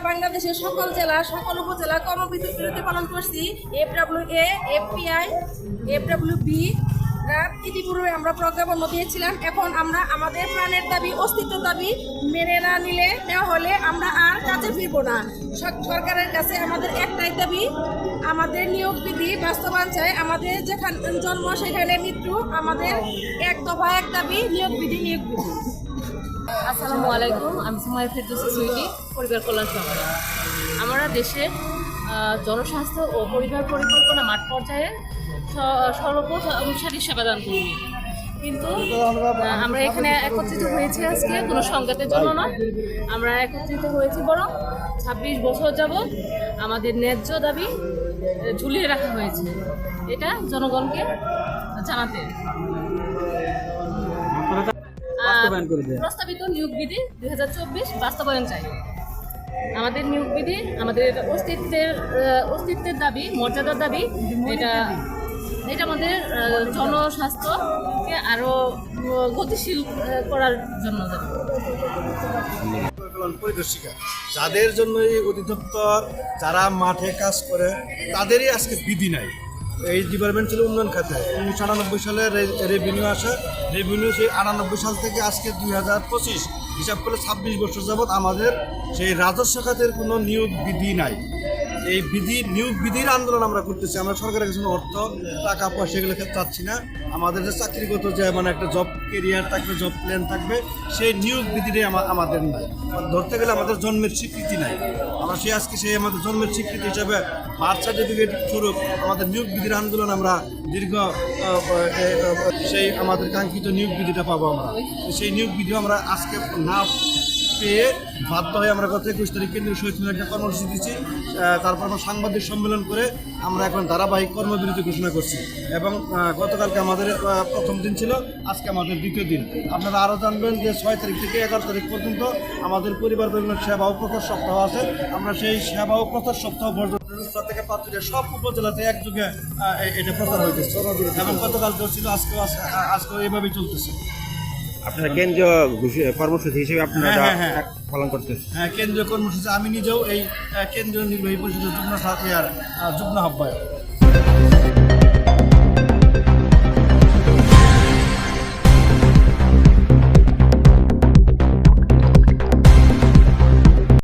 বাংলাদেশের সকল জেলা সকল উপজেলা কর্মবিরতি বিরতি পালন করছি। FWA, FPI, FWB ইতিপূর্বে আমরা প্রজ্ঞাপন দিয়েছিলাম। এখন আমরা আমাদের প্রাণের দাবি, অস্তিত্ব দাবি মেনে না নিলে নেওয়া হলে আমরা আর কাজে ফিরবো না। সরকারের কাছে আমাদের একটাই দাবি, আমাদের নিয়োগ বিধি বাস্তবায়ন চাই। আমাদের যেখানে জন্ম সেখানে মৃত্যু, আমাদের এক দফা এক দাবি, নিয়োগ বিধি। আসসালামু আলাইকুম, আমি সুমাইয়া ফেরদৌসী সুইটি, পরিবার কল্যাণ সংস্থা। আমরা দেশের জনস্বাস্থ্য ও পরিবার পরিকল্পনা মাঠ পর্যায়ে সর্বসারী সেবাদান করি, কিন্তু আমরা এখানে একত্রিত হয়েছি আজকে কোনো সংঘাতের জন্য নয়। আমরা একত্রিত হয়েছি বরং 26 বছর যাবৎ আমাদের ন্যায্য দাবি ঝুলিয়ে রাখা হয়েছে, এটা জনগণকে জানাতে। প্রস্তাবিত নিয়োগ বিধি 2024 বাস্তবায়ন চাই। আমাদের নিয়োগ বিধি আমাদের অস্তিত্বের দাবি, মর্যাদার দাবি। এটা আমাদের জনস্বাস্থ্যকে আরো গতিশীল করার জন্য দাবি। পরিদর্শিকা যাদের জন্য এই অধিদপ্তর, যারা মাঠে কাজ করে, তাদেরই আজকে বিধি নাই। এই ডিপার্টমেন্ট ছিল উন্নয়ন খাতে। 1998 সালে রেভিনিউ আসে। রেভিনিউ সেই 98 সাল থেকে আজকে 2025 হিসাব করলে 26 বছর যাবৎ আমাদের সেই রাজস্ব খাতের কোনো নিয়োগ বিধি নাই। এই নিয়োগ বিধির আন্দোলন আমরা করতেছি। আমরা সরকারের কাছে অর্থ, টাকা পয়সা এগুলো চাচ্ছি না। আমাদের যে চাকরিগত যে একটা জব কেরিয়ার থাকবে, জব প্ল্যান থাকবে, সেই নিয়োগ বিধিটাই আমাদের নাই। ধরতে গেলে আমাদের জন্মের স্বীকৃতি নাই। আমরা আমাদের জন্মের স্বীকৃতি হিসাবে বার্থ সার্টিফিকেট স্বরূপ আমাদের নিয়োগ বিধির আন্দোলন আমরা দীর্ঘ সেই আমাদের কাঙ্ক্ষিত নিয়োগ বিধিটা পাবো। আমরা সেই নিয়োগ বিধি আমরা আজকে না পেয়ে বাধ্য হয়ে আমরা গত 21 তারিখ কেন্দ্রীয় শহীদ মিনারে একটা কর্মসূচি দিচ্ছি। তারপর আমরা সাংবাদিক সম্মেলন করে আমরা এখন ধারাবাহিক কর্মবিরতি ঘোষণা করছি। এবং গতকালকে আমাদের প্রথম দিন ছিল, আজকে আমাদের দ্বিতীয় দিন। আপনারা আরও জানবেন যে 6 তারিখ থেকে 11 তারিখ পর্যন্ত আমাদের পরিবার পরিবার সেবা ও প্রচার সপ্তাহ আছে। আমরা সেই সেবা ও প্রচার সপ্তাহ থেকে প্রার্থীদের সব উপজেলাতে একযোগে এটা প্রচার হইতেছে এবং গতকাল ছিল, আজকেও এভাবেই চলতেছে। আপনারা কেন্দ্রীয় কর্মসূচি হিসেবে আপনারা পালন করতেছেন? হ্যাঁ, কেন্দ্রীয় কর্মসূচি। আমি নিজেও এই কেন্দ্রীয় নির্বাহী পরিষদের যুগ্ম আহ্বায়ক।